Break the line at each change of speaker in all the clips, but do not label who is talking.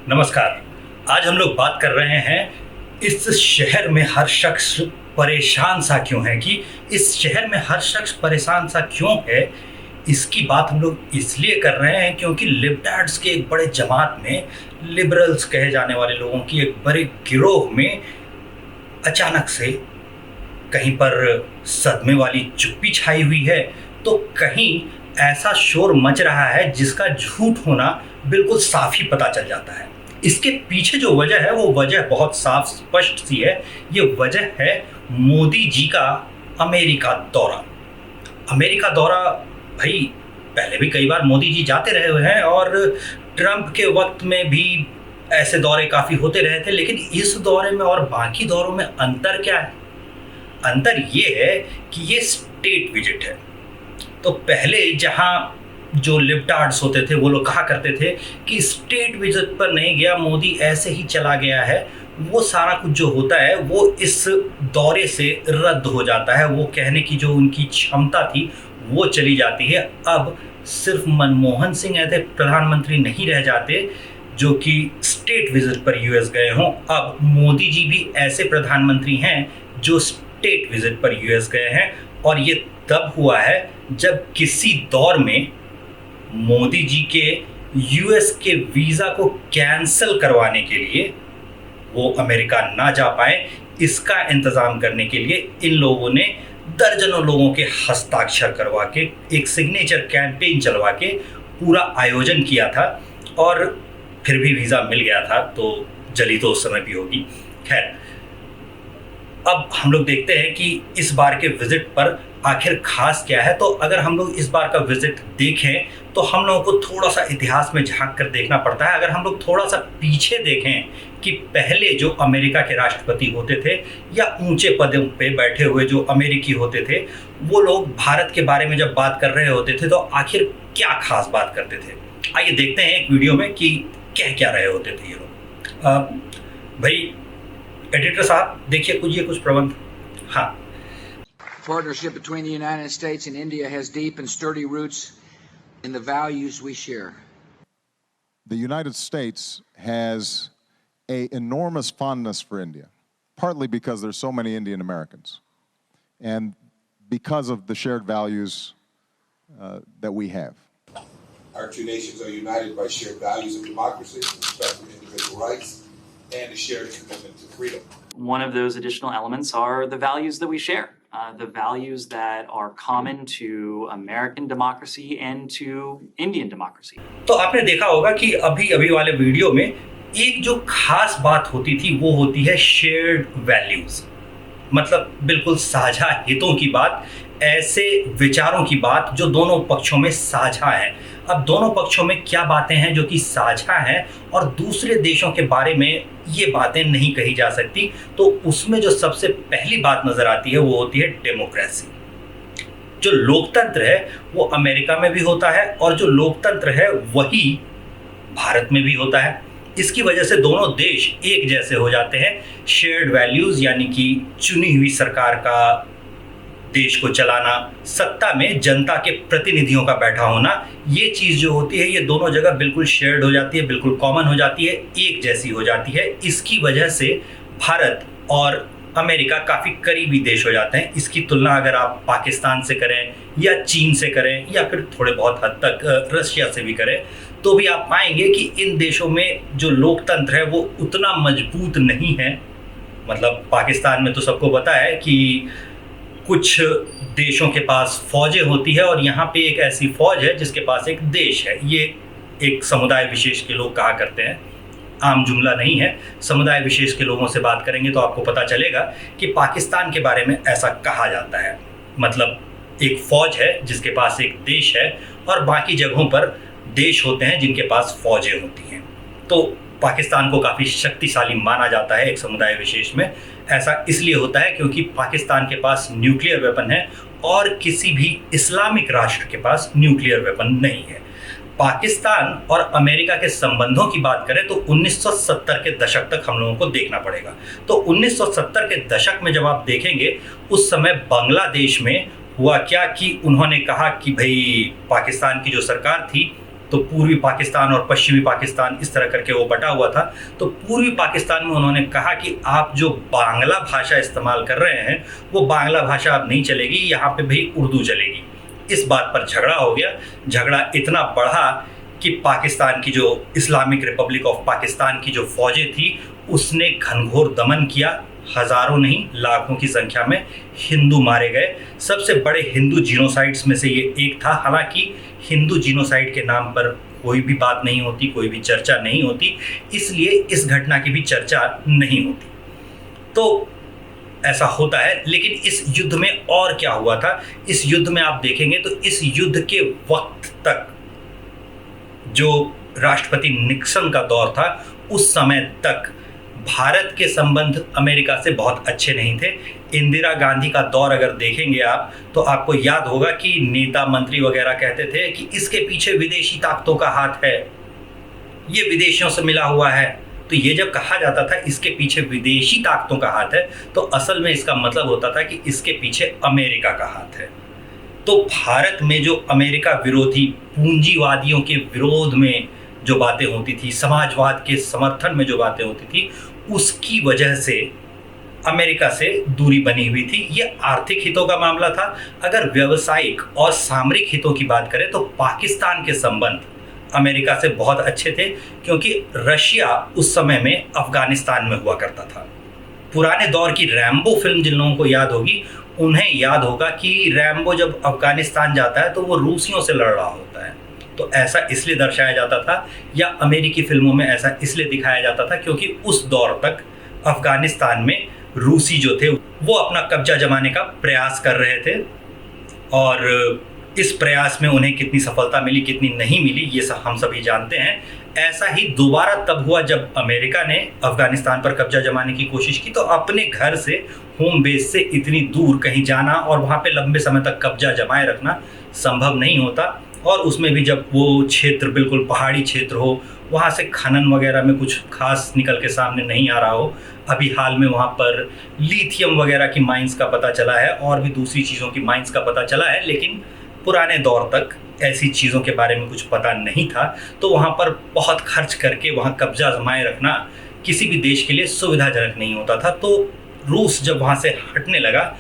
नमस्कार। आज हम लोग बात कर रहे हैं इस शहर में हर शख्स परेशान सा क्यों है, कि इस शहर में हर शख्स परेशान सा क्यों है। इसकी बात हम लोग इसलिए कर रहे हैं क्योंकि लिबरल्स के एक बड़े जमात में, लिबरल्स कहे जाने वाले लोगों की एक बड़े गिरोह में अचानक से कहीं पर सदमे वाली चुप्पी छाई हुई है, तो कहीं ऐसा शोर मच रहा है जिसका झूठ होना बिल्कुल साफ ही पता चल जाता है। इसके पीछे जो वजह है वो वजह बहुत साफ स्पष्ट सी है। ये वजह है मोदी जी का अमेरिका दौरा। अमेरिका दौरा भाई पहले भी कई बार मोदी जी जाते रहे हुए हैं और ट्रंप के वक्त में भी ऐसे दौरे काफ़ी होते रहे थे, लेकिन इस दौरे में और बाकी दौरों में अंतर क्या है? अंतर ये है कि ये स्टेट विजिट है। तो पहले जहां जो लिबटार्ड्स होते थे वो लोग कहा करते थे कि स्टेट विजिट पर नहीं गया मोदी, ऐसे ही चला गया है। वो सारा कुछ जो होता है वो इस दौरे से रद्द हो जाता है। वो कहने की जो उनकी क्षमता थी वो चली जाती है। अब सिर्फ मनमोहन सिंह ऐसे प्रधानमंत्री नहीं रह जाते जो कि स्टेट विजिट पर यूएस गए हों। अब मोदी जी भी ऐसे प्रधानमंत्री हैं जो स्टेट विजिट पर यूएस गए हैं। और ये तब हुआ है जब किसी दौर में मोदी जी के यूएस के वीज़ा को कैंसिल करवाने के लिए वो अमेरिका ना जा पाए, इसका इंतज़ाम करने के लिए इन लोगों ने दर्जनों लोगों के हस्ताक्षर करवा के एक सिग्नेचर कैंपेन चलवा के पूरा आयोजन किया था। और फिर भी वीज़ा मिल गया था, तो जली तो उस समय भी होगी। खैर, अब हम लोग देखते हैं कि इस बार के विजिट पर आखिर खास क्या है। तो अगर हम लोग इस बार का विजिट देखें तो हम लोगों को थोड़ा सा इतिहास में झांक कर देखना पड़ता है। अगर हम लोग थोड़ा सा पीछे देखें कि पहले जो अमेरिका के राष्ट्रपति होते थे या ऊंचे पदों पे बैठे हुए जो अमेरिकी होते थे, वो लोग भारत के बारे में जब बात कर रहे होते थे तो आखिर क्या खास बात करते थे। आइए देखते हैं एक वीडियो में कि कह क्या रहे होते थे ये लोग। भाई एडिटर साहब देखिए कुछ प्रबंध। हाँ,
Partnership between the United States and India has deep and sturdy roots in the values we share.
The United States has an enormous fondness for India, partly because there's so many Indian Americans, and because of the shared values that we have.
Our two nations are united by shared values of democracy, respect for individual rights, and a shared commitment to freedom.
One of those additional elements are the values that we share, the values that are common to American democracy and to Indian democracy.
तो आपने देखा होगा कि अभी वाले video में एक जो खास बात होती थी वो होती है शेयर्ड वैल्यूज, मतलब बिल्कुल साझा हितों की बात, ऐसे विचारों की बात जो दोनों पक्षों में साझा है। अब दोनों पक्षों में क्या बातें हैं जो कि साझा हैं और दूसरे देशों के बारे में ये बातें नहीं कही जा सकती, तो उसमें जो सबसे पहली बात नजर आती है वो होती है डेमोक्रेसी। जो लोकतंत्र है वो अमेरिका में भी होता है और जो लोकतंत्र है वही भारत में भी होता है। इसकी वजह से दोनों देश एक जैसे हो जाते हैं। शेयर्ड वैल्यूज यानी कि चुनी हुई सरकार का देश को चलाना, सत्ता में जनता के प्रतिनिधियों का बैठा होना, ये चीज़ जो होती है ये दोनों जगह बिल्कुल शेयर्ड हो जाती है, बिल्कुल कॉमन हो जाती है, एक जैसी हो जाती है। इसकी वजह से भारत और अमेरिका काफ़ी करीबी देश हो जाते हैं। इसकी तुलना अगर आप पाकिस्तान से करें या चीन से करें या फिर थोड़े बहुत हद तक रशिया से भी करें तो भी आप पाएंगे कि इन देशों में जो लोकतंत्र है वो उतना मजबूत नहीं है। मतलब पाकिस्तान में तो सबको पता है कि कुछ देशों के पास फौजें होती है और यहाँ पे एक ऐसी फौज है जिसके पास एक देश है। ये एक समुदाय विशेष के लोग कहा करते हैं, आम जुमला नहीं है। समुदाय विशेष के लोगों से बात करेंगे तो आपको पता चलेगा कि पाकिस्तान के बारे में ऐसा कहा जाता है। मतलब एक फौज है जिसके पास एक देश है और बाकी जगहों पर देश होते हैं जिनके पास फौजें होती हैं। तो पाकिस्तान को काफ़ी शक्तिशाली माना जाता है एक समुदाय विशेष में। ऐसा इसलिए होता है क्योंकि पाकिस्तान के पास न्यूक्लियर वेपन है और किसी भी इस्लामिक राष्ट्र के पास न्यूक्लियर वेपन नहीं है। पाकिस्तान और अमेरिका के संबंधों की बात करें तो 1970 के दशक तक हम लोगों को देखना पड़ेगा। तो 1970 के दशक में जब आप देखेंगे उस समय बांग्लादेश में हुआ क्या कि उन्होंने कहा कि भाई पाकिस्तान की जो सरकार थी तो तो पूर्वी पाकिस्तान और पश्चिमी पाकिस्तान इस तरह करके वो बटा हुआ था। तो पूर्वी पाकिस्तान में उन्होंने कहा कि आप जो बांग्ला भाषा इस्तेमाल कर रहे हैं वो बांग्ला भाषा अब नहीं चलेगी, यहाँ पे भी उर्दू चलेगी। इस बात पर झगड़ा हो गया। झगड़ा इतना बढ़ा कि पाकिस्तान की जो इस्लामिक रिपब्लिक ऑफ पाकिस्तान की जो फौजें थी उसने घनघोर दमन किया। हजारों नहीं लाखों की संख्या में हिंदू मारे गए। सबसे बड़े हिंदू जीनोसाइड्स में से ये एक था। हालांकि हिंदू जीनोसाइड के नाम पर कोई भी बात नहीं होती, कोई भी चर्चा नहीं होती, इसलिए इस घटना की भी चर्चा नहीं होती। तो ऐसा होता है। लेकिन इस युद्ध में और क्या हुआ था, इस युद्ध में आप देखेंगे तो इस युद्ध के वक्त तक जो राष्ट्रपति निक्सन का दौर था उस समय तक भारत के संबंध अमेरिका से बहुत अच्छे नहीं थे। इंदिरा गांधी का दौर अगर देखेंगे आप तो आपको याद होगा कि नेता मंत्री वगैरह कहते थे कि इसके पीछे विदेशी ताकतों का हाथ है, ये विदेशियों से मिला हुआ है। तो ये जब कहा जाता था इसके पीछे विदेशी ताकतों का हाथ है तो असल में इसका मतलब होता था कि इसके पीछे अमेरिका का हाथ है। तो भारत में जो अमेरिका विरोधी पूंजीवादियों के विरोध में जो बातें होती थी, समाजवाद के समर्थन में जो बातें होती थी, उसकी वजह से अमेरिका से दूरी बनी हुई थी। ये आर्थिक हितों का मामला था। अगर व्यावसायिक और सामरिक हितों की बात करें तो पाकिस्तान के संबंध अमेरिका से बहुत अच्छे थे, क्योंकि रशिया उस समय में अफगानिस्तान में हुआ करता था। पुराने दौर की रैम्बो फिल्म जिन लोगों को याद होगी उन्हें याद होगा कि रैम्बो जब अफगानिस्तान जाता है तो वो रूसियों से लड़ रहा होता है। तो ऐसा इसलिए दर्शाया जाता था या अमेरिकी फिल्मों में ऐसा इसलिए दिखाया जाता था क्योंकि उस दौर तक अफगानिस्तान में रूसी जो थे वो अपना कब्जा जमाने का प्रयास कर रहे थे। और इस प्रयास में उन्हें कितनी सफलता मिली कितनी नहीं मिली ये सब हम सभी जानते हैं। ऐसा ही दोबारा तब हुआ जब अमेरिका ने अफगानिस्तान पर कब्जा जमाने की कोशिश की। तो अपने घर से, होम बेस से इतनी दूर कहीं जाना और वहाँ पे लंबे समय तक कब्जा जमाए रखना संभव नहीं होता। और उसमें भी जब वो क्षेत्र बिल्कुल पहाड़ी क्षेत्र हो, वहाँ से खनन वगैरह में कुछ खास निकल के सामने नहीं आ रहा हो। अभी हाल में वहाँ पर लिथियम वगैरह की माइंस का पता चला है और भी दूसरी चीज़ों की माइंस का पता चला है, लेकिन पुराने दौर तक ऐसी चीज़ों के बारे में कुछ पता नहीं था। तो वहाँ पर बहुत खर्च करके वहाँ कब्जा जमाए रखना किसी भी देश के लिए सुविधाजनक नहीं होता था। तो रूस जब वहाँ से हटने लगा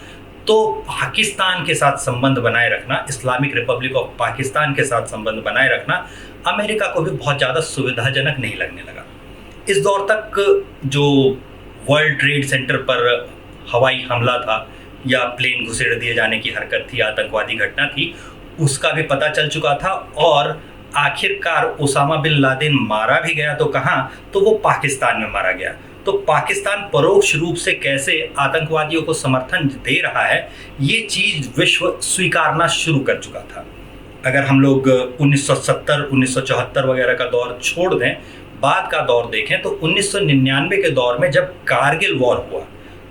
तो पाकिस्तान के साथ संबंध बनाए रखना, इस्लामिक रिपब्लिक ऑफ पाकिस्तान के साथ संबंध बनाए रखना अमेरिका को भी बहुत ज़्यादा सुविधाजनक नहीं लगने लगा। इस दौर तक जो वर्ल्ड ट्रेड सेंटर पर हवाई हमला था या प्लेन घुसेड़ दिए जाने की हरकत थी, आतंकवादी घटना थी, उसका भी पता चल चुका था। और आखिरकार ओसामा बिन लादेन मारा भी गया तो कहाँ, तो वो पाकिस्तान में मारा गया। तो पाकिस्तान परोक्ष रूप से कैसे आतंकवादियों को समर्थन दे रहा है ये चीज़ विश्व स्वीकारना शुरू कर चुका था। अगर हम लोग 1970, 1974 वगैरह का दौर छोड़ दें, बाद का दौर देखें तो 1999 के दौर में जब कारगिल वॉर हुआ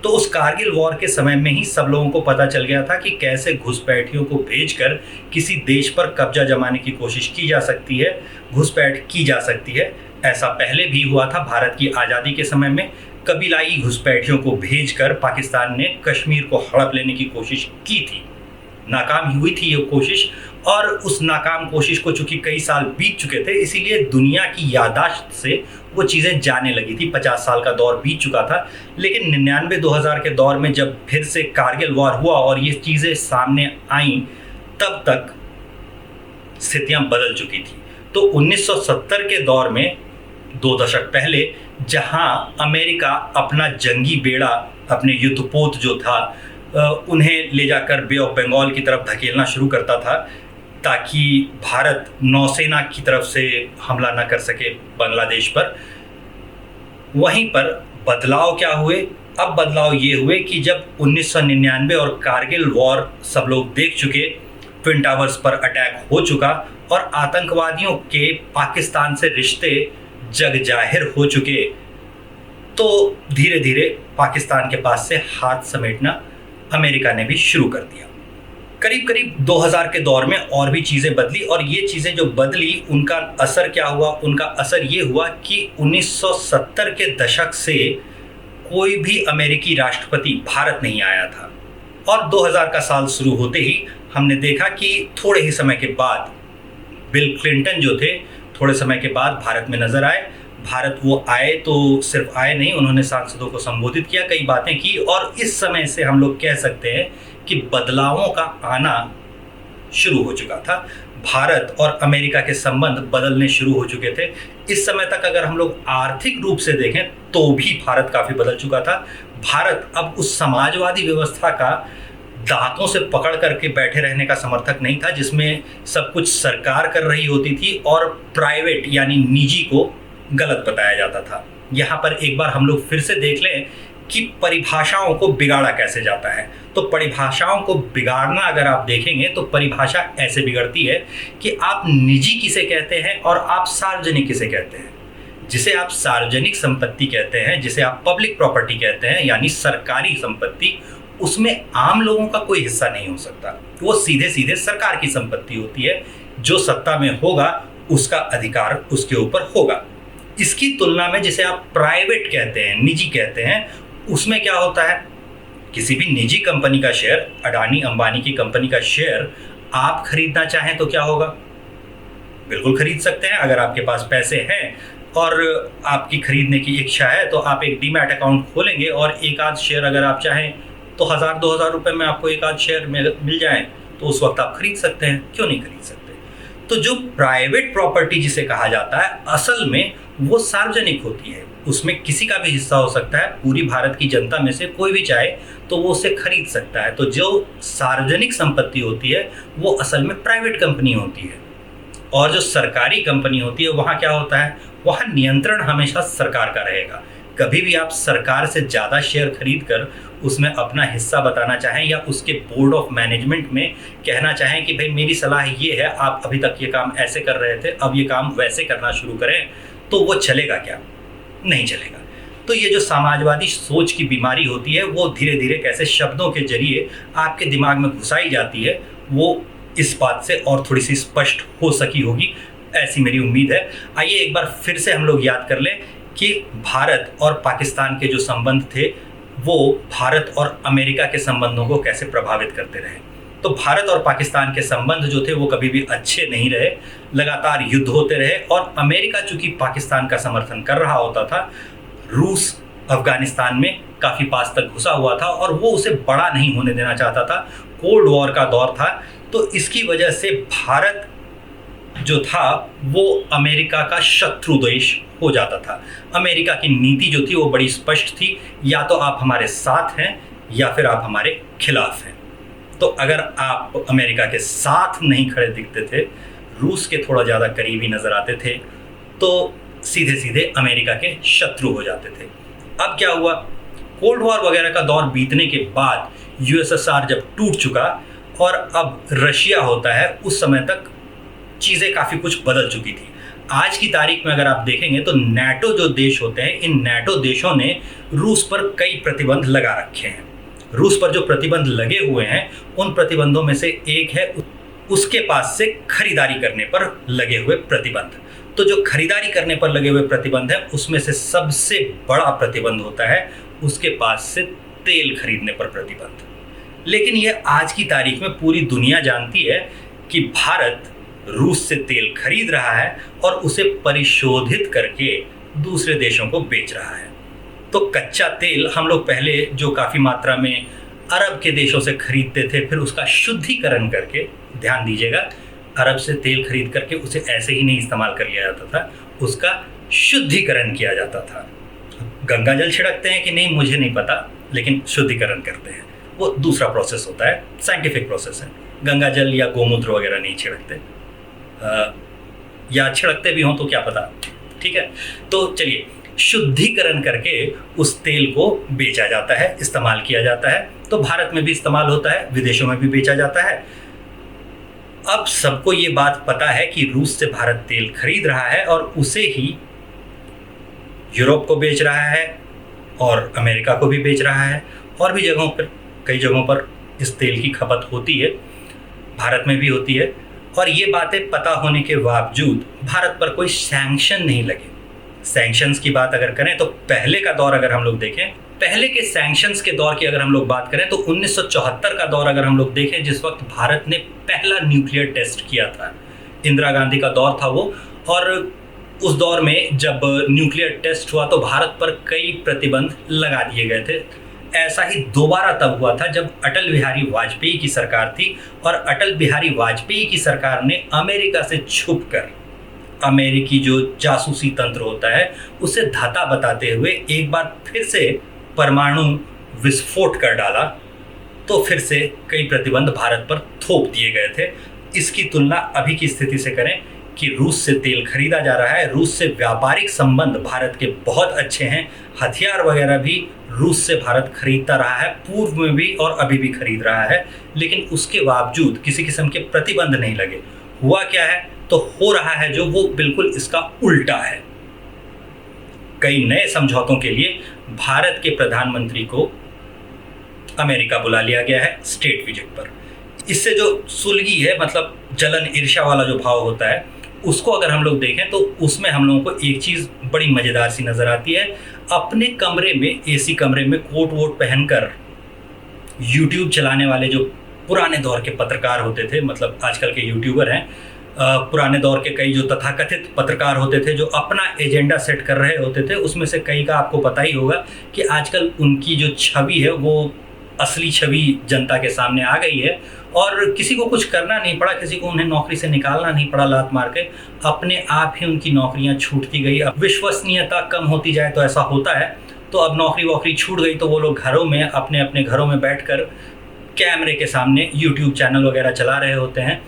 तो उस कारगिल वॉर के समय में ही सब लोगों को पता चल गया था कि कैसे घुसपैठियों को भेजकर किसी देश पर कब्जा जमाने की कोशिश की जा सकती है, घुसपैठ की जा सकती है। ऐसा पहले भी हुआ था भारत की आज़ादी के समय में। कबीलाई घुसपैठियों को भेजकर पाकिस्तान ने कश्मीर को हड़प लेने की कोशिश की थी। नाकाम हुई थी ये कोशिश, और उस नाकाम कोशिश को चूंकि कई साल बीत चुके थे इसीलिए दुनिया की यादाश्त से वो चीज़ें जाने लगी थी। 50 साल का दौर बीत चुका था। लेकिन 99-2000 के दौर में जब फिर से कारगिल वॉर हुआ और ये चीज़ें सामने आईं, तब तक स्थितियां बदल चुकी थी। तो 1970 के दौर में, 2 दशक पहले, जहां अमेरिका अपना जंगी बेड़ा, अपने युद्धपोत जो था उन्हें ले जाकर बे ऑफ बंगाल की तरफ धकेलना शुरू करता था ताकि भारत नौसेना की तरफ से हमला न कर सके बांग्लादेश पर। वहीं पर बदलाव क्या हुए? अब बदलाव ये हुए कि जब 1999 और कारगिल वॉर सब लोग देख चुके, ट्विन टावर्स पर अटैक हो चुका और आतंकवादियों के पाकिस्तान से रिश्ते जग जाहिर हो चुके, तो धीरे धीरे पाकिस्तान के पास से हाथ समेटना अमेरिका ने भी शुरू कर दिया। करीब करीब 2000 के दौर में और भी चीज़ें बदली, और ये चीज़ें जो बदली उनका असर क्या हुआ? उनका असर ये हुआ कि 1970 के दशक से कोई भी अमेरिकी राष्ट्रपति भारत नहीं आया था। और 2000 का साल शुरू होते ही हमने देखा कि थोड़े ही समय के बाद बिल क्लिंटन जो थे थोड़े समय के बाद भारत में नजर आए। भारत वो आए तो सिर्फ आए नहीं, उन्होंने सांसदों को संबोधित किया, कई बातें की, और इस समय से हम लोग कह सकते हैं कि बदलावों का आना शुरू हो चुका था। भारत और अमेरिका के संबंध बदलने शुरू हो चुके थे। इस समय तक अगर हम लोग आर्थिक रूप से देखें तो भी भारत काफी बदल चुका था। भारत अब उस समाजवादी व्यवस्था का दांतों से पकड़ करके बैठे रहने का समर्थक नहीं था, जिसमें सब कुछ सरकार कर रही होती थी और प्राइवेट यानी निजी को गलत बताया जाता था। यहाँ पर एक बार हम लोग फिर से देख लें कि परिभाषाओं को बिगाड़ा कैसे जाता है। तो परिभाषाओं को बिगाड़ना अगर आप देखेंगे तो परिभाषा ऐसे बिगड़ती है कि आप निजी किसे कहते हैं और आप सार्वजनिक किसे कहते हैं। जिसे आप सार्वजनिक संपत्ति कहते हैं, जिसे आप पब्लिक प्रॉपर्टी कहते हैं, यानी सरकारी संपत्ति, उसमें आम लोगों का कोई हिस्सा नहीं हो सकता। वो सीधे सीधे सरकार की संपत्ति होती है। जो सत्ता में होगा उसका अधिकार उसके ऊपर होगा। इसकी तुलना में जिसे आप प्राइवेट कहते हैं, निजी कहते हैं, उसमें क्या होता है, किसी भी निजी कंपनी का शेयर, अडानी अंबानी की कंपनी का शेयर आप खरीदना चाहें तो क्या होगा, बिल्कुल खरीद सकते हैं। अगर आपके पास पैसे हैं और आपकी खरीदने की इच्छा है तो आप एक डीमैट अकाउंट खोलेंगे और एक आध शेयर अगर आप चाहें तो 1000-2000 रुपए में आपको एक आध शेयर मिल जाए तो उस वक्त आप खरीद सकते हैं, क्यों नहीं खरीद सकते। तो जो प्राइवेट प्रॉपर्टी जिसे कहा जाता है, असल में वो सार्वजनिक होती है। उसमें किसी का भी हिस्सा हो सकता है। पूरी भारत की जनता में से कोई भी चाहे तो वो उसे खरीद सकता है। तो जो सार्वजनिक संपत्ति होती है वो असल में प्राइवेट कंपनी होती है। और जो सरकारी कंपनी होती है वहाँ क्या होता है, वहाँ नियंत्रण हमेशा सरकार का रहेगा। कभी भी आप सरकार से ज़्यादा शेयर खरीद कर उसमें अपना हिस्सा बताना चाहें या उसके बोर्ड ऑफ मैनेजमेंट में कहना चाहें कि भाई मेरी सलाह ये है, आप अभी तक ये काम ऐसे कर रहे थे, अब ये काम वैसे करना शुरू करें, तो वो चलेगा क्या? नहीं चलेगा। तो ये जो समाजवादी सोच की बीमारी होती है वो धीरे धीरे कैसे शब्दों के जरिए आपके दिमाग में घुसाई जाती है, वो इस बात से और थोड़ी सी स्पष्ट हो सकी होगी, ऐसी मेरी उम्मीद है। आइए एक बार फिर से हम लोग याद कर लें कि भारत और पाकिस्तान के जो संबंध थे वो भारत और अमेरिका के संबंधों को कैसे प्रभावित करते रहे। तो भारत और पाकिस्तान के संबंध जो थे वो कभी भी अच्छे नहीं रहे, लगातार युद्ध होते रहे। और अमेरिका चूंकि पाकिस्तान का समर्थन कर रहा होता था, रूस अफगानिस्तान में काफ़ी पास तक घुसा हुआ था और वो उसे बड़ा नहीं होने देना चाहता था। कोल्ड वॉर का दौर था, तो इसकी वजह से भारत जो था वो अमेरिका का शत्रु देश हो जाता था। अमेरिका की नीति जो थी वो बड़ी स्पष्ट थी, या तो आप हमारे साथ हैं या फिर आप हमारे खिलाफ हैं। तो अगर आप अमेरिका के साथ नहीं खड़े दिखते थे, रूस के थोड़ा ज़्यादा करीबी नज़र आते थे, तो सीधे सीधे अमेरिका के शत्रु हो जाते थे। अब क्या हुआ, कोल्ड वॉर वगैरह का दौर बीतने के बाद यूएसएसआर जब टूट चुका और अब रशिया होता है, उस समय तक चीज़ें काफ़ी कुछ बदल चुकी थी। आज की तारीख में अगर आप देखेंगे तो नाटो जो देश होते हैं, इन नाटो देशों ने रूस पर कई प्रतिबंध लगा रखे हैं। रूस पर जो प्रतिबंध लगे हुए हैं उन प्रतिबंधों में से एक है उसके पास से खरीदारी करने पर लगे हुए प्रतिबंध। तो जो खरीदारी करने पर लगे हुए प्रतिबंध है उसमें से सबसे बड़ा प्रतिबंध होता है उसके पास से तेल खरीदने पर प्रतिबंध। लेकिन ये आज की तारीख में पूरी दुनिया जानती है कि भारत रूस से तेल खरीद रहा है और उसे परिशोधित करके दूसरे देशों को बेच रहा है। तो कच्चा तेल हम लोग पहले जो काफ़ी मात्रा में अरब के देशों से खरीदते थे, फिर उसका शुद्धिकरण करके, ध्यान दीजिएगा, अरब से तेल खरीद करके उसे ऐसे ही नहीं इस्तेमाल कर लिया जाता था, उसका शुद्धिकरण किया जाता था। गंगा जल छिड़कते हैं कि नहीं मुझे नहीं पता, लेकिन शुद्धिकरण करते हैं, वो दूसरा प्रोसेस होता है, साइंटिफिक प्रोसेस है। गंगा जल या गोमूत्र वगैरह नहीं छिड़कते, या छिड़कते भी हों तो क्या पता, ठीक है। तो चलिए, शुद्धिकरण करके उस तेल को बेचा जाता है, इस्तेमाल किया जाता है। तो भारत में भी इस्तेमाल होता है, विदेशों में भी बेचा जाता है। अब सबको ये बात पता है कि रूस से भारत तेल खरीद रहा है और उसे ही यूरोप को बेच रहा है और अमेरिका को भी बेच रहा है, और भी जगहों पर, कई जगहों पर इस तेल की खपत होती है, भारत में भी होती है। और ये बातें पता होने के बावजूद भारत पर कोई सैंक्शन नहीं लगे। सैंक्शंस की बात अगर करें तो पहले का दौर अगर हम लोग देखें, पहले के सैंक्शंस के दौर की अगर हम लोग बात करें तो 1974 का दौर अगर हम लोग देखें, जिस वक्त भारत ने पहला न्यूक्लियर टेस्ट किया था, इंदिरा गांधी का दौर था वो, और उस दौर में जब न्यूक्लियर टेस्ट हुआ तो भारत पर कई प्रतिबंध लगा दिए गए थे। ऐसा ही दोबारा तब हुआ था जब अटल बिहारी वाजपेयी की सरकार थी और अटल बिहारी वाजपेयी की सरकार ने अमेरिका से छुपकर अमेरिकी जो जासूसी तंत्र होता है उसे धाता बताते हुए एक बार फिर से परमाणु विस्फोट कर डाला। तो फिर से कई प्रतिबंध भारत पर थोप दिए गए थे। इसकी तुलना अभी की स्थिति से करें कि रूस से तेल खरीदा जा रहा है, रूस से व्यापारिक संबंध भारत के बहुत अच्छे हैं, हथियार वगैरह भी रूस से भारत खरीदता रहा है, पूर्व में भी और अभी भी खरीद रहा है, लेकिन उसके बावजूद किसी किस्म के प्रतिबंध नहीं लगे। हुआ क्या है? तो हो रहा है जो वो बिल्कुल इसका उल्टा है। कई नए समझौतों के लिए भारत के प्रधानमंत्री को अमेरिका बुला लिया गया है स्टेट विजिट पर। इससे जो सुलगी है, मतलब जलन ईर्ष्या वाला जो भाव होता है, उसको अगर हम लोग देखें तो उसमें हम लोगों को एक चीज़ बड़ी मज़ेदार सी नज़र आती है। अपने कमरे में, एसी कमरे में कोट वोट पहनकर यूट्यूब चलाने वाले जो पुराने दौर के पत्रकार होते थे, मतलब आजकल के यूट्यूबर हैं, पुराने दौर के कई जो तथाकथित पत्रकार होते थे जो अपना एजेंडा सेट कर रहे होते थे, उसमें से कई का आपको पता ही होगा कि आजकल उनकी जो छवि है वो असली छवि जनता के सामने आ गई है और किसी को कुछ करना नहीं पड़ा, किसी को उन्हें नौकरी से निकालना नहीं पड़ा लात मार के, अपने आप ही उनकी नौकरियां छूटती गई। अब विश्वसनीयता कम होती जाए तो ऐसा होता है। तो अब नौकरी वोकरी छूट गई तो वो लोग घरों में अपने अपने घरों में बैठकर कैमरे के सामने यूट्यूब चैनल वगैरह चला रहे होते हैं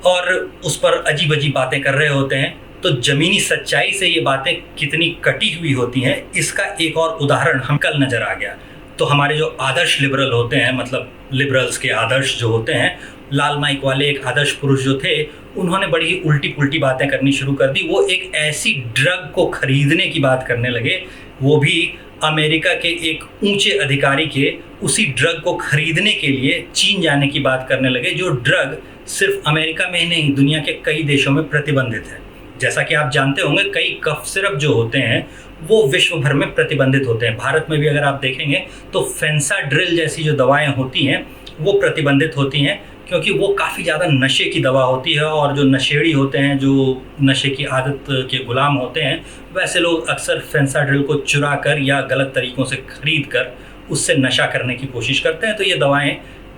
और उस पर अजीब अजीब बातें कर रहे होते हैं। तो ज़मीनी सच्चाई से ये बातें कितनी कटी हुई होती हैं, इसका एक और उदाहरण हम कल नज़र आ गया। तो हमारे जो आदर्श लिबरल होते हैं, मतलब लिबरल्स के आदर्श जो होते हैं, लाल माइक वाले एक आदर्श पुरुष जो थे, उन्होंने बड़ी ही उल्टी पुल्टी बातें करनी शुरू कर दी। वो एक ऐसी ड्रग को खरीदने की बात करने लगे, वो भी अमेरिका के एक ऊंचे अधिकारी के उसी ड्रग को खरीदने के लिए चीन जाने की बात करने लगे, जो ड्रग सिर्फ अमेरिका में ही नहीं दुनिया के कई देशों में प्रतिबंधित है। जैसा कि आप जानते होंगे, कई कफ सिरप जो होते हैं वो विश्व भर में प्रतिबंधित होते हैं। भारत में भी अगर आप देखेंगे तो फेंसाड्रिल जैसी जो दवाएं होती हैं वो प्रतिबंधित होती हैं, क्योंकि वो काफ़ी ज़्यादा नशे की दवा होती है और जो नशेड़ी होते हैं, जो नशे की आदत के गुलाम होते हैं, वैसे लोग अक्सर फेंसाड्रिल को चुरा कर या गलत तरीक़ों से खरीद कर उससे नशा करने की कोशिश करते हैं। तो ये दवाएँ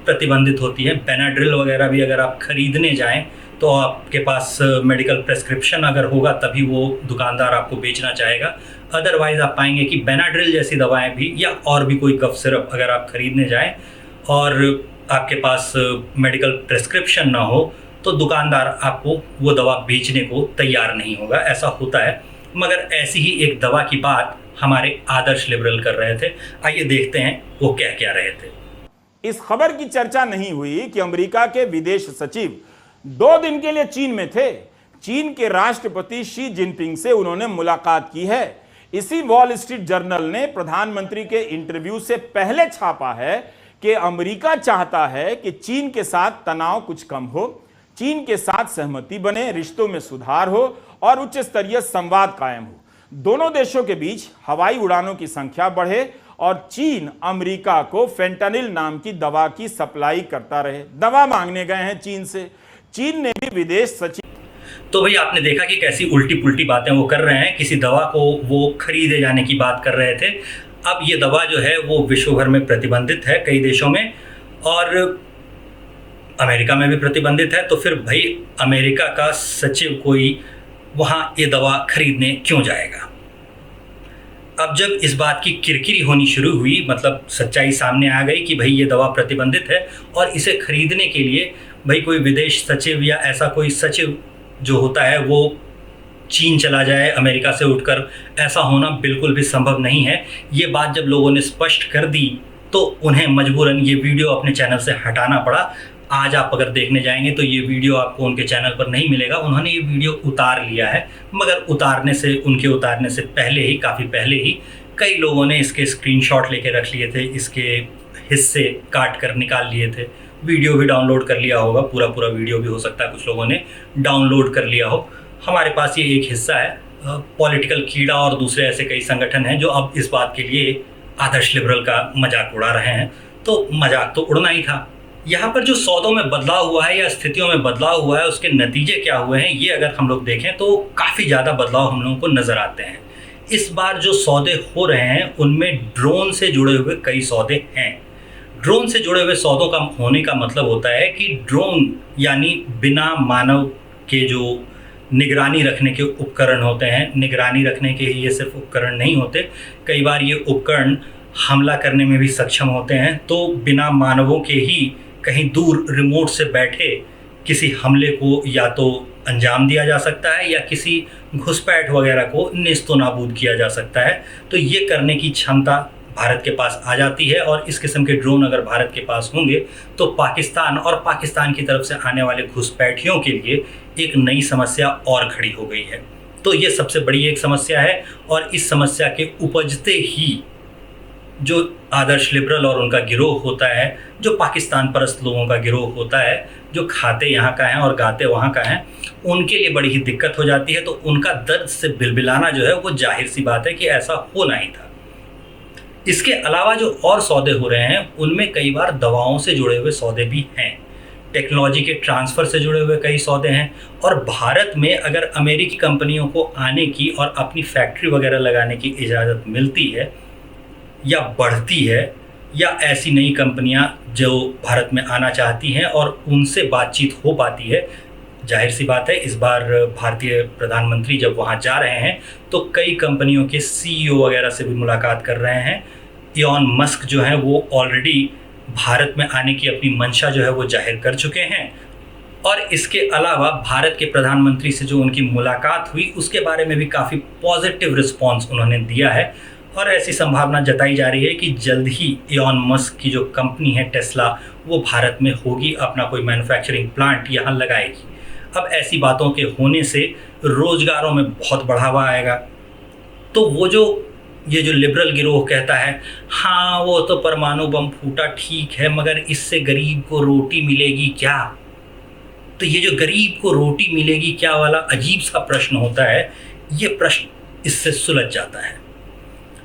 प्रतिबंधित होती हैं। बेनाड्रिल वगैरह भी अगर आप खरीदने जाएं तो आपके पास मेडिकल प्रेस्क्रिप्शन अगर होगा तभी वो दुकानदार आपको बेचना चाहेगा। अदरवाइज़ आप पाएंगे कि बेनाड्रिल जैसी दवाएं भी या और भी कोई कफ सिरप अगर आप खरीदने जाएं और आपके पास मेडिकल प्रेस्क्रिप्शन ना हो तो दुकानदार आपको वो दवा बेचने को तैयार नहीं होगा। ऐसा होता है। मगर ऐसी ही एक दवा की बात हमारे आदर्श लिबरल कर रहे थे। आइए देखते हैं वो क्या रहे थे।
इस खबर की चर्चा नहीं हुई कि अमेरिका के विदेश सचिव 2 दिन के लिए चीन में थे। चीन के राष्ट्रपति शी जिनपिंग से उन्होंने मुलाकात की है। इसी वॉल स्ट्रीट जर्नल ने प्रधानमंत्री के इंटरव्यू से पहले छापा है कि अमेरिका चाहता है कि चीन के साथ तनाव कुछ कम हो, चीन के साथ सहमति बने, रिश्तों में सुधार हो और उच्च स्तरीय संवाद कायम हो। दोनों देशों के बीच हवाई उड़ानों की संख्या बढ़े और चीन अमेरिका को फेंटानिल नाम की दवा की सप्लाई करता रहे। दवा मांगने गए हैं चीन से। चीन ने भी विदेश सचिव।
तो भाई आपने देखा कि कैसी उल्टी पुल्टी बातें वो कर रहे हैं। किसी दवा को वो खरीदे जाने की बात कर रहे थे। अब ये दवा जो है वो विश्व भर में प्रतिबंधित है कई देशों में और अमेरिका में भी प्रतिबंधित है। तो फिर भाई अमेरिका का सचिव कोई वहाँ ये दवा खरीदने क्यों जाएगा? अब जब इस बात की किरकिरी होनी शुरू हुई, मतलब सच्चाई सामने आ गई कि भाई ये दवा प्रतिबंधित है और इसे खरीदने के लिए भाई कोई विदेश सचिव या ऐसा कोई सचिव जो होता है वो चीन चला जाए अमेरिका से उठकर, ऐसा होना बिल्कुल भी संभव नहीं है। ये बात जब लोगों ने स्पष्ट कर दी तो उन्हें मजबूरन ये वीडियो अपने चैनल से हटाना पड़ा। आज आप अगर देखने जाएंगे तो ये वीडियो आपको उनके चैनल पर नहीं मिलेगा। उन्होंने ये वीडियो उतार लिया है, मगर उनके उतारने से पहले ही, काफ़ी पहले ही कई लोगों ने इसके स्क्रीनशॉट लेके रख लिए थे, इसके हिस्से काट कर निकाल लिए थे। वीडियो भी डाउनलोड कर लिया होगा, पूरा वीडियो भी हो सकता है कुछ लोगों ने डाउनलोड कर लिया हो। हमारे पास ये एक हिस्सा है। पॉलिटिकल कीड़ा और दूसरे ऐसे कई संगठन हैं जो अब इस बात के लिए आदर्श लिबरल का मजाक उड़ा रहे हैं। तो मजाक तो उड़ना ही था, यहाँ पर जो सौदों में बदलाव हुआ है या स्थितियों में बदलाव हुआ है, उसके नतीजे क्या हुए हैं, ये अगर हम लोग देखें तो काफ़ी ज़्यादा बदलाव हम लोगों को नज़र आते हैं। इस बार जो सौदे हो रहे हैं उनमें ड्रोन से जुड़े हुए कई सौदे हैं। ड्रोन से जुड़े हुए सौदों का होने का मतलब होता है कि ड्रोन यानी बिना मानव के जो निगरानी रखने के उपकरण होते हैं, निगरानी रखने के ही ये सिर्फ उपकरण नहीं होते, कई बार ये उपकरण हमला करने में भी सक्षम होते हैं। तो बिना मानवों के ही कहीं दूर रिमोट से बैठे किसी हमले को या तो अंजाम दिया जा सकता है या किसी घुसपैठ वगैरह को नेस्तो नाबूद किया जा सकता है। तो ये करने की क्षमता भारत के पास आ जाती है और इस किस्म के ड्रोन अगर भारत के पास होंगे तो पाकिस्तान और पाकिस्तान की तरफ से आने वाले घुसपैठियों के लिए एक नई समस्या और खड़ी हो गई है। तो ये सबसे बड़ी एक समस्या है और इस समस्या के उपजते ही जो आदर्श लिबरल और उनका गिरोह होता है, जो पाकिस्तान परस्त लोगों का गिरोह होता है, जो खाते यहाँ का है और गाते वहाँ का है, उनके लिए बड़ी ही दिक्कत हो जाती है। तो उनका दर्द से बिलबिलाना जो है वो जाहिर सी बात है कि ऐसा होना ही था। इसके अलावा जो और सौदे हो रहे हैं उनमें कई बार दवाओं से जुड़े हुए सौदे भी हैं, टेक्नोलॉजी के ट्रांसफ़र से जुड़े हुए कई सौदे हैं। और भारत में अगर अमेरिकी कंपनियों को आने की और अपनी फैक्ट्री वगैरह लगाने की इजाज़त मिलती है या बढ़ती है, या ऐसी नई कंपनियां जो भारत में आना चाहती हैं और उनसे बातचीत हो पाती है, जाहिर सी बात है इस बार भारतीय प्रधानमंत्री जब वहां जा रहे हैं तो कई कंपनियों के सीईओ वगैरह से भी मुलाकात कर रहे हैं। इलॉन मस्क जो है वो ऑलरेडी भारत में आने की अपनी मंशा जो है वो जाहिर कर चुके हैं। और इसके अलावा भारत के प्रधानमंत्री से जो उनकी मुलाकात हुई उसके बारे में भी काफ़ी पॉजिटिव रिस्पॉन्स उन्होंने दिया है और ऐसी संभावना जताई जा रही है कि जल्द ही इलॉन मस्क की जो कंपनी है टेस्ला वो भारत में होगी, अपना कोई मैन्युफैक्चरिंग प्लांट यहाँ लगाएगी। अब ऐसी बातों के होने से रोजगारों में बहुत बढ़ावा आएगा। तो वो जो ये जो लिबरल गिरोह कहता है हाँ वो तो परमाणु बम फूटा ठीक है मगर इससे गरीब को रोटी मिलेगी क्या, तो ये जो गरीब को रोटी मिलेगी क्या वाला अजीब सा प्रश्न होता है, ये प्रश्न इससे सुलझ जाता है।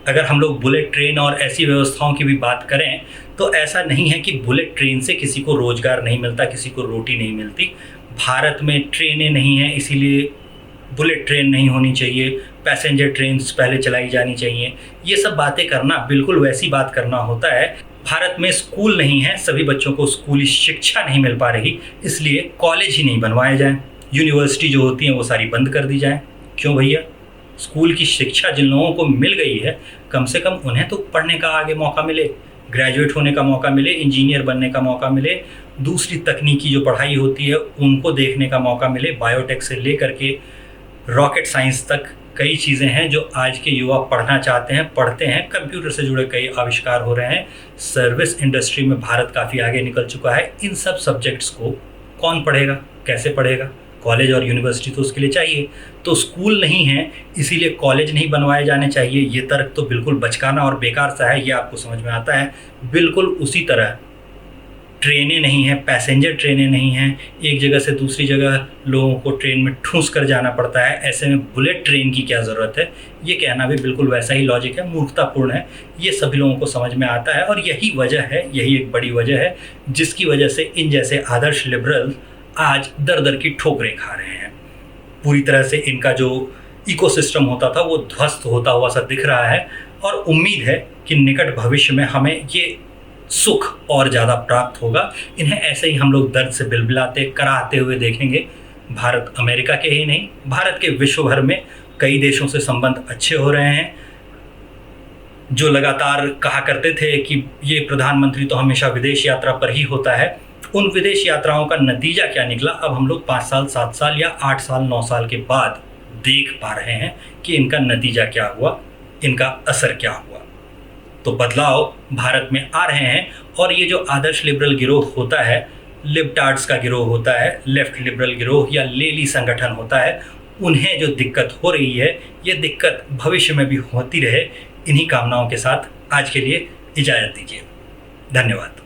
अगर हम लोग बुलेट ट्रेन और ऐसी व्यवस्थाओं की भी बात करें तो ऐसा नहीं है कि बुलेट ट्रेन से किसी को रोजगार नहीं मिलता, किसी को रोटी नहीं मिलती। भारत में ट्रेनें नहीं हैं इसीलिए बुलेट ट्रेन नहीं होनी चाहिए, पैसेंजर ट्रेन पहले चलाई जानी चाहिए, ये सब बातें करना बिल्कुल वैसी बात करना होता है। भारत में स्कूल नहीं है, सभी बच्चों को स्कूली शिक्षा नहीं मिल पा रही, इसलिए कॉलेज ही नहीं बनवाए जाएं, यूनिवर्सिटी जो होती हैं वो सारी बंद कर दी जाएं। क्यों भैया, स्कूल की शिक्षा जिन लोगों को मिल गई है कम से कम उन्हें तो पढ़ने का आगे मौका मिले, ग्रेजुएट होने का मौका मिले, इंजीनियर बनने का मौका मिले, दूसरी तकनीकी जो पढ़ाई होती है उनको देखने का मौका मिले। बायोटेक से लेकर के रॉकेट साइंस तक कई चीज़ें हैं जो आज के युवा पढ़ना चाहते हैं, पढ़ते हैं। कंप्यूटर से जुड़े कई आविष्कार हो रहे हैं, सर्विस इंडस्ट्री में भारत काफ़ी आगे निकल चुका है। इन सब सब्जेक्ट्स को कौन पढ़ेगा, कैसे पढ़ेगा? कॉलेज और यूनिवर्सिटी तो उसके लिए चाहिए। तो स्कूल नहीं है इसीलिए कॉलेज नहीं बनवाए जाने चाहिए, ये तर्क तो बिल्कुल बचकाना और बेकार सा है, ये आपको समझ में आता है। बिल्कुल उसी तरह ट्रेनें नहीं हैं, पैसेंजर ट्रेनें नहीं हैं, एक जगह से दूसरी जगह लोगों को ट्रेन में ठूंस कर जाना पड़ता है, ऐसे में बुलेट ट्रेन की क्या ज़रूरत है, ये कहना भी बिल्कुल वैसा ही लॉजिक है, मूर्खतापूर्ण है। ये सभी लोगों को समझ में आता है और यही वजह है, यही एक बड़ी वजह है जिसकी वजह से इन जैसे आदर्श लिबरल आज दर दर की ठोकरें खा रहे हैं। पूरी तरह से इनका जो इकोसिस्टम होता था वो ध्वस्त होता हुआ सा दिख रहा है और उम्मीद है कि निकट भविष्य में हमें ये सुख और ज़्यादा प्राप्त होगा। इन्हें ऐसे ही हम लोग दर्द से बिलबिलाते कराहते हुए देखेंगे। भारत अमेरिका के ही नहीं, भारत के विश्व भर में कई देशों से संबंध अच्छे हो रहे हैं। जो लगातार कहा करते थे कि ये प्रधानमंत्री तो हमेशा विदेश यात्रा पर ही होता है, उन विदेश यात्राओं का नतीजा क्या निकला अब हम लोग 5 साल 7 साल या 8 साल 9 साल के बाद देख पा रहे हैं कि इनका नतीजा क्या हुआ, इनका असर क्या हुआ। तो बदलाव भारत में आ रहे हैं और ये जो आदर्श लिबरल गिरोह होता है, लिबटार्ड्स का गिरोह होता है, लेफ्ट लिबरल गिरोह या लेली संगठन होता है, उन्हें जो दिक्कत हो रही है ये दिक्कत भविष्य में भी होती रहे। इन्हीं कामनाओं के साथ आज के लिए इजाज़त दीजिए। धन्यवाद।